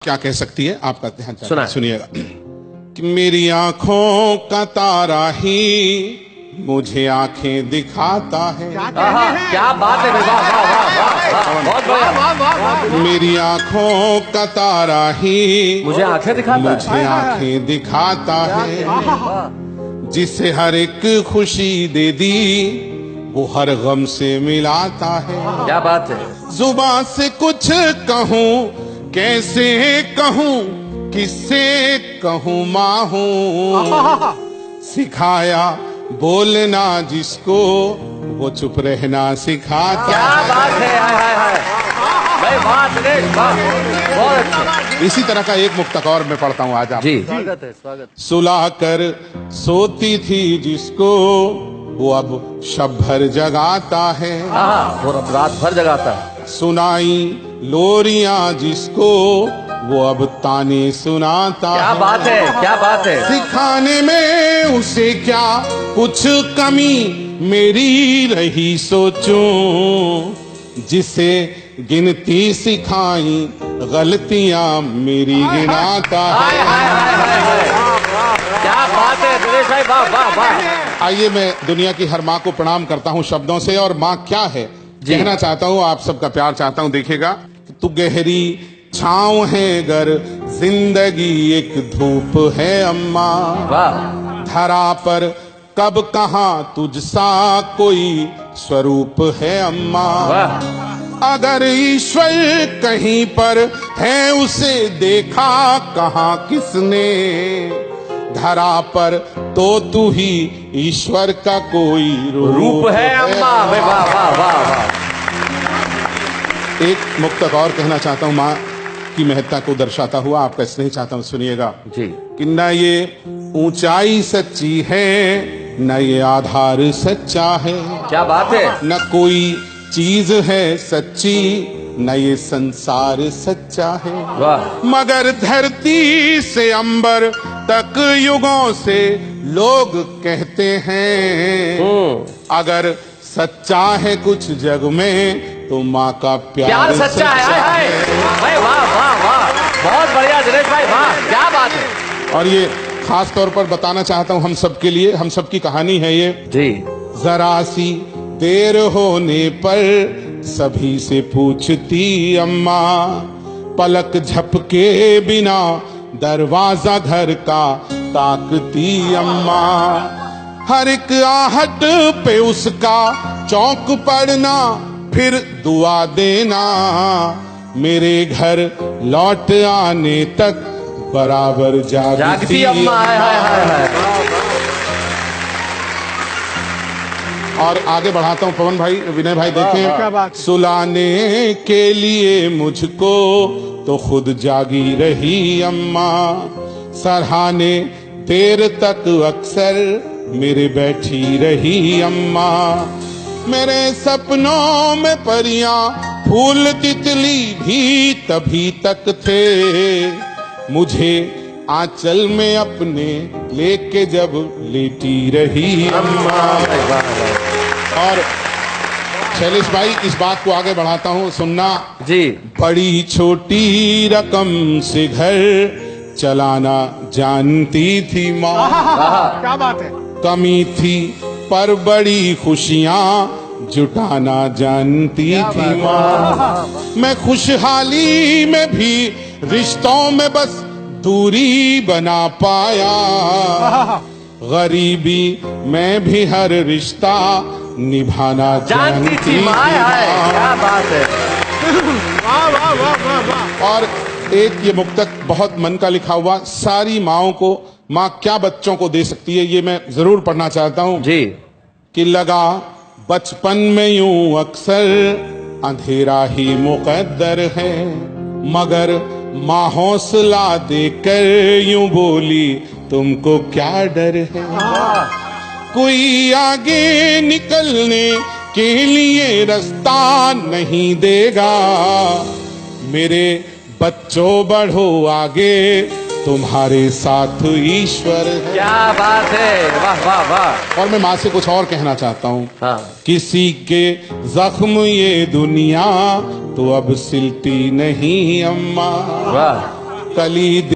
क्या कह सकती है आपका ध्यान सुनिएगा कि मेरी आंखों का तारा ही मुझे आंखें दिखाता है। क्या बात है, वाह वाह वाह वाह, मेरी आंखों का तारा ही मुझे आंखें दिखाता है, मुझे आंखें दिखाता है। जिसे हर एक खुशी दे दी वो हर गम से मिलाता है। क्या बात है। जुबान से कुछ कहूँ कैसे कहूँ किससे कहूँ माहूँ, सिखाया बोलना जिसको वो चुप रहना सिखाता। क्या बात है, हाय हाय भाई, बात बहुत अच्छा। इसी तरह का एक मुक्तक और मैं पढ़ता हूँ आज आप जी। स्वागत है, स्वागत। सुला कर सोती थी जिसको वो अब शब भर जगाता है। वो रात भर जगाता है। सुनाई लोरियां जिसको वो अब ताने सुनाता। क्या बात है, क्या बात है। सिखाने में उसे क्या कुछ कमी मेरी रही सोचूं, जिसे गिनती सिखाई गलतियां मेरी गिनाता है। क्या बात है दिनेश भाई, वाह वाह वाह। आइए मैं दुनिया की हर माँ को प्रणाम करता हूँ शब्दों से, और माँ क्या है कहना चाहता हूँ, आप सबका प्यार चाहता हूँ। देखिएगा, तू गहरी छाँव है गर जिंदगी एक धूप है अम्मा, धरा पर कब कहाँ तुझसा कोई स्वरूप है अम्मा। अगर ईश्वर कहीं पर है उसे देखा कहाँ किसने, धरा पर तो तू ही ईश्वर का कोई रूप है अम्मा। वाह वाह वाह। एक मुक्तक और कहना चाहता हूँ माँ की महत्ता को दर्शाता हुआ, आपका स्नेह चाहता हूँ, सुनिएगा जी। कि न ये ऊंचाई सच्ची है न ये आधार सच्चा है। क्या बात है। न कोई चीज है सच्ची न ये संसार सच्चा है। वाह। मगर धरती से अंबर तक युगों से लोग कहते हैं, अगर सच्चा है कुछ जग में तो माँ का प्यार सच्चा है। भाई वाह वाह वाह, बहुत बढ़िया दिनेश भाई, वाह क्या बात है। और ये खास तौर पर बताना चाहता हूँ हम सब के लिए, हम सब की कहानी है ये जी। जरा सी देर होने पर सभी से पूछती अम्मा, पलक झपके बिना दरवाजा घर का ताकती अम्मा। हर एक आहट पे उसका चौंक पड़ना फिर दुआ देना, मेरे घर लौट आने तक बराबर जागती अम्मा। और आगे बढ़ाता हूँ पवन भाई, विनय भाई, देखें, सुलाने के लिए मुझको तो खुद जागी रही अम्मा, सराहने देर तक अक्सर मेरे बैठी रही अम्मा। मेरे सपनों में परियां फूल तितली भी तभी तक थे, मुझे आंचल में अपने लेके जब लेटी रही अम्मा। और शैलेश भाई, इस बात को आगे बढ़ाता हूँ, सुनना जी। बड़ी छोटी रकम से घर चलाना जानती थी माँ। क्या बात है। कमी थी पर बड़ी खुशियाँ जुटाना जानती थी माँ। मैं खुशहाली में भी रिश्तों में बस दूरी बना पाया, गरीबी में भी हर रिश्ता निभाना जानती थी माँ। क्या बात है। वाह वाह वाह वाह। और एक ये मुक्तक बहुत मन का लिखा हुआ, सारी माओं को माँ क्या बच्चों को दे सकती है, ये मैं जरूर पढ़ना चाहता हूँ जी। कि लगा बचपन में यूं अक्सर अंधेरा ही मुकद्दर है, मगर माँ हौसला देकर यूं बोली तुमको क्या डर है। कोई आगे निकलने के लिए रास्ता नहीं देगा, मेरे बच्चों बढ़ो आगे तुम्हारे साथ ईश्वर है। क्या बात है, वाह वाह वाह। और मैं माँ से कुछ और कहना चाहता हूँ, हाँ। किसी के जख्म ये दुनिया तो अब सिलती नहीं अम्मा, वाह। कली